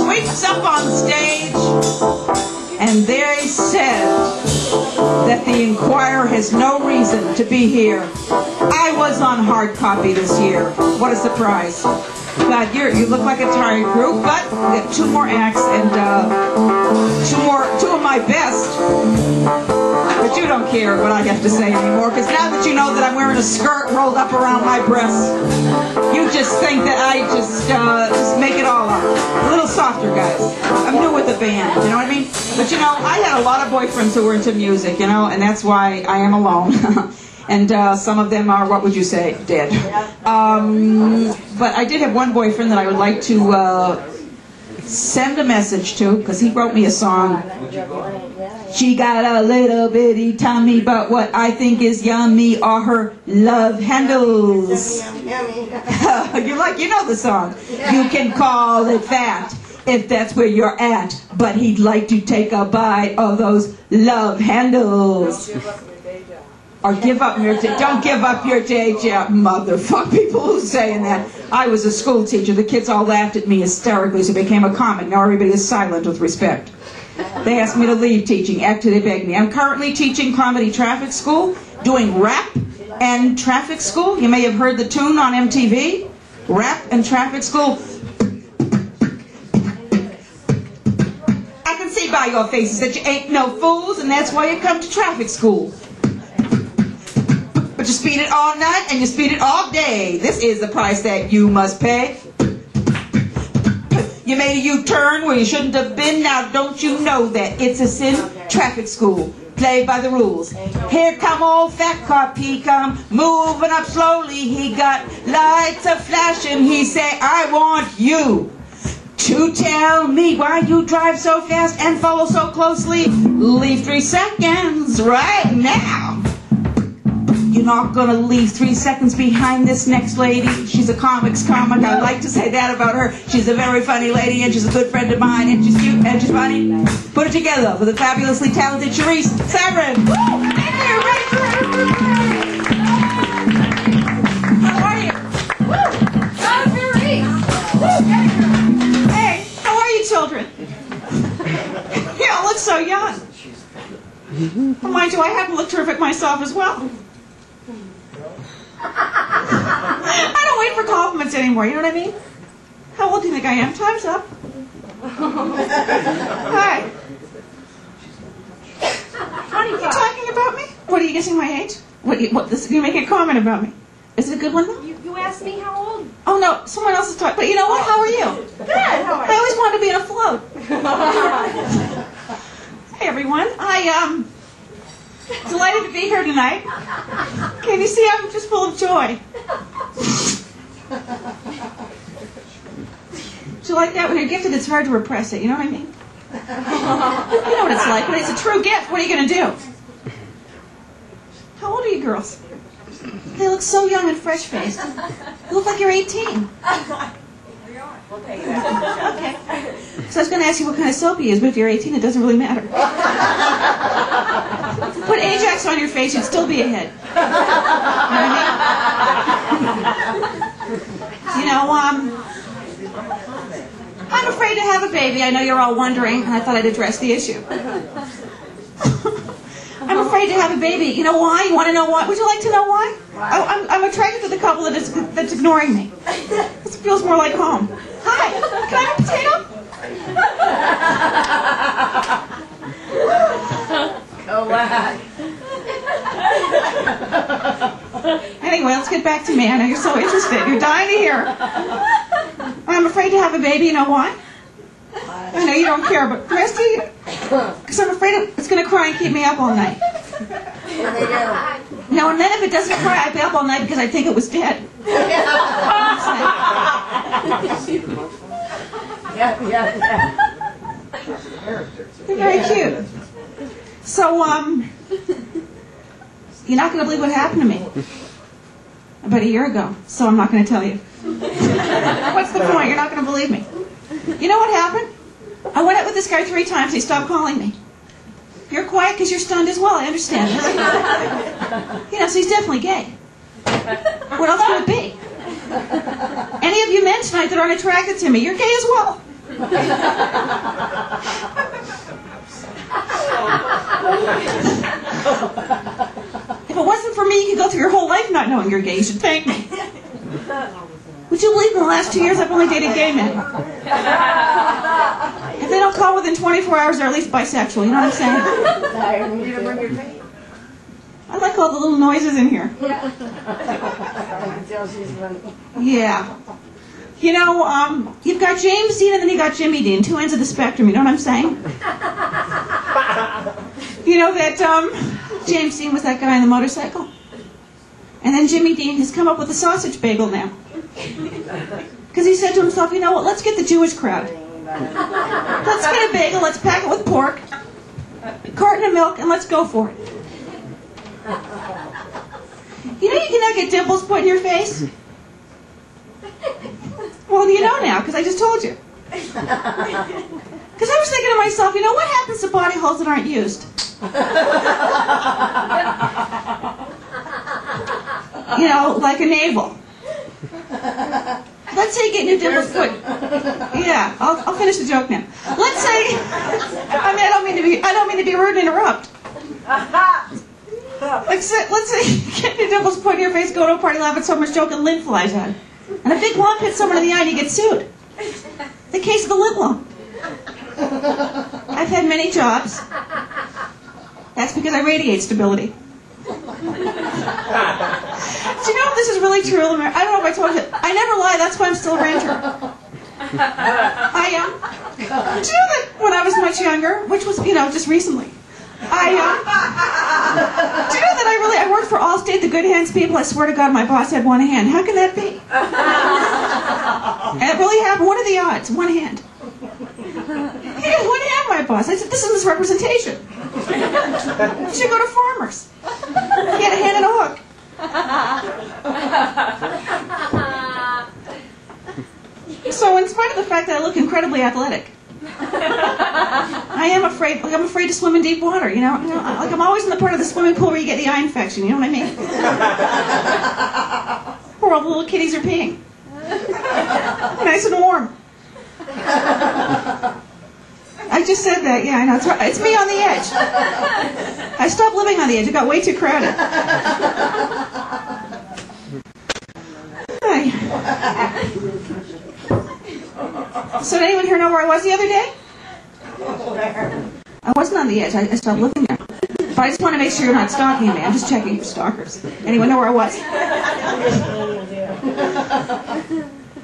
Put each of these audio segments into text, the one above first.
sweeps up on stage, and they said that the Inquirer has no reason to be here. I was on hard copy this year. What a surprise. God, you look like a tired group, but we have 2 more acts and 2 of my best. But you don't care what I have to say anymore, because now that you know that I'm wearing a skirt rolled up around my breasts, you just think that I just make it all up. A little softer, guys. I'm new with the band, you know what I mean? But you know, I had a lot of boyfriends who were into music, you know, and that's why I am alone. And some of them are, what would you say, dead. But I did have one boyfriend that I would like to send a message to, because he wrote me a song. She got a little bitty tummy, but what I think is yummy are her love handles. You know the song. You can call it fat if that's where you're at, but he'd like to take a bite of those love handles. Or give up your day. Don't give up your day job, motherfuck. People who saying that. I was a school teacher. The kids all laughed at me hysterically, so it became a comic. Now everybody is silent with respect. They asked me to leave teaching after they begged me. I'm currently teaching comedy traffic school, doing rap and traffic school. You may have heard the tune on MTV. Rap and traffic school. I can see by your faces that you ain't no fools, and that's why you come to traffic school. But you speed it all night and you speed it all day. This is the price that you must pay. You made a U-turn where you shouldn't have been. Now don't you know that it's a sin? Traffic school. Play by the rules. Here come old fat cop, he come moving up slowly. He got lights a flashing. He say, I want you to tell me why you drive so fast and follow so closely. Leave 3 seconds right now. You're not going to leave 3 seconds behind this next lady. She's a comics comic. I like to say that about her. She's a very funny lady, and she's a good friend of mine, and she's cute, and she's funny. Put it together with a fabulously talented Charisse Severin. Woo! Thank you. How are you? Woo! Hey, how are you, children? You all look so young. Well, mind you, I happen to look terrific myself as well. I don't wait for compliments anymore, you know what I mean? How old do you think I am? Time's up. Hi. What are you talking about me? What, are you guessing my age? You're making a comment about me. Is it a good one, though? You asked me how old? Oh, no, someone else is talking. But you know what? How are you? Good. How are you? I always wanted to be in a float. Hey, everyone. I'm delighted to be here tonight. Can you see I'm just full of joy? Do you like that? When you're gifted, it's hard to repress it. You know what I mean? You know what it's like. When it's a true gift, what are you going to do? How old are you girls? They look so young and fresh-faced. You look like you're 18. Okay. So I was going to ask you what kind of soap you use, but if you're 18, it doesn't really matter. Put Ajax on your face, you'd still be ahead. You know, I'm afraid to have a baby. I know you're all wondering, and I thought I'd address the issue. I'm afraid to have a baby. You know why? You want to know why? Would you like to know why? I'm attracted to the couple that's ignoring me. This feels more like home. Hi, can I have a potato? Go back. Anyway, let's get back to me. I know you're so interested. You're dying to hear. I'm afraid to have a baby. You know why? I know you don't care, but the rest of you, because I'm afraid it's going to cry and keep me up all night. No, and then if it doesn't cry, I'd be up all night because I think it was dead. They're very cute. So, you're not going to believe what happened to me about a year ago, so I'm not going to tell you. What's the point? You're not going to believe me. You know what happened? I went out with this guy 3 times. He stopped calling me. You're quiet because you're stunned as well. I understand. You know, so he's definitely gay. What else could it be? Any of you men tonight that aren't attracted to me, you're gay as well. If it wasn't for me, you could go through your whole life not knowing you're gay. You should thank me. Would you believe in the last 2 years I've only dated gay men? If they don't call within 24 hours, they're at least bisexual. You know what I'm saying? I like all the little noises in here. Yeah. You know, you've got James Dean and then you got Jimmy Dean, two ends of the spectrum. You know what I'm saying? You know that James Dean was that guy on the motorcycle? And then Jimmy Dean has come up with a sausage bagel now. Because he said to himself, you know what, let's get the Jewish crowd. Let's get a bagel, let's pack it with pork, a carton of milk, and let's go for it. You know you cannot get dimples put in your face? Well, you know now, because I just told you. Because I was thinking to myself, you know, what happens to body holes that aren't used? You know, like a navel. Let's say you get new dimples put. Yeah, I'll finish the joke now. Let's say, I don't mean to be rude and interrupt. Let's say you get new dimples put in your face, go to a party, laugh at someone's joke, and lint flies out. And a big lump hits someone in the eye and you get sued. The case of the lint lump. I've had many jobs. That's because I radiate stability. Do you know if this is really true? I don't know if I told you. I never lie, that's why I'm still a renter. I am. Do you know that when I was much younger, which was, you know, just recently, do you know that I worked for Allstate, the good hands people? I swear to God, my boss had one hand. How can that be? And it really happened. What are the odds? One hand. He had one hand, my boss. I said, this is misrepresentation. You should go to Farmers. He had a hand and a hook. So in spite of the fact that I look incredibly athletic, I'm afraid to swim in deep water, you know? Like I'm always in the part of the swimming pool where you get the eye infection, you know what I mean? Where all the little kitties are peeing. Nice and warm. I just said that, yeah, I know. It's me on the edge. I stopped living on the edge. It got way too crowded. Hi. So did anyone here know where I was the other day? I wasn't on the edge. I stopped living there. But I just want to make sure you're not stalking me. I'm just checking for stalkers. Anyone know where I was?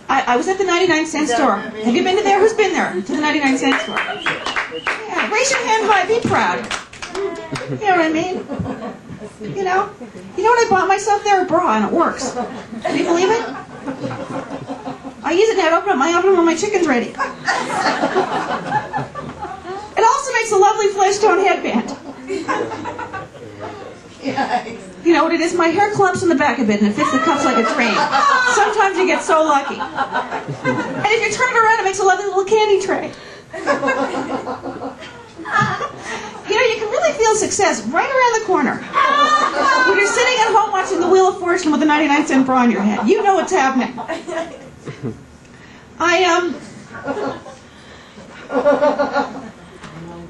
I was at the 99-cent store. Have you been to there? Who's been there? To the 99-cent store? Yeah, raise your hand high. Be proud. You know what I mean? You know what I bought myself there? A bra, and it works. Can you believe it? I use it now to open up when my chicken's ready. It also makes a lovely fleshstone headband. You know what it is? My hair clumps in the back a bit and it fits the cuffs like a train. Sometimes you get so lucky. And if you turn it around, it makes a lovely little candy tray. You know, you can really feel success right around the corner. When you're sitting at home watching the Wheel of Fortune with a 99-cent bra on your head. You know what's happening.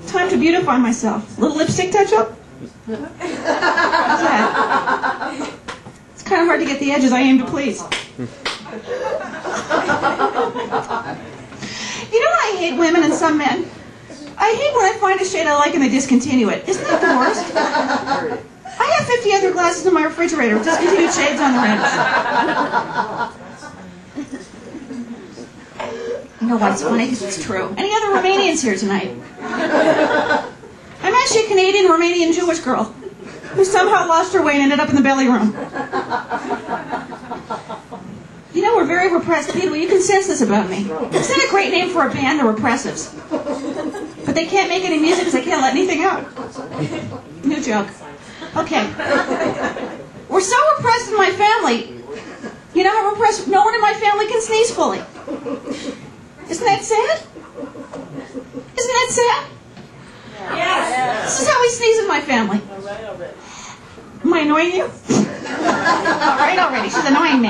Time to beautify myself. Little lipstick touch-up? How's that? It's kind of hard to get the edges I aim to please. You know what I hate women and some men? I hate when I find a shade I like and they discontinue it. Isn't that the worst? I have 50 other glasses in my refrigerator with discontinued shades on the rims. You know why it's funny? Because it's true. Any other Romanians here tonight? I'm actually a Canadian Romanian Jewish girl who somehow lost her way and ended up in the belly room. You know, we're very repressed people. You can sense this about me. It's not a great name for a band, the Repressives. But they can't make any music because they can't let anything out. New joke. Okay. We're so repressed in my family. You know how repressed? No one in my family can sneeze fully. Isn't that sad? Isn't that sad? Yes. This is how we sneeze in my family. Am I annoying you? All right already. She's annoying me.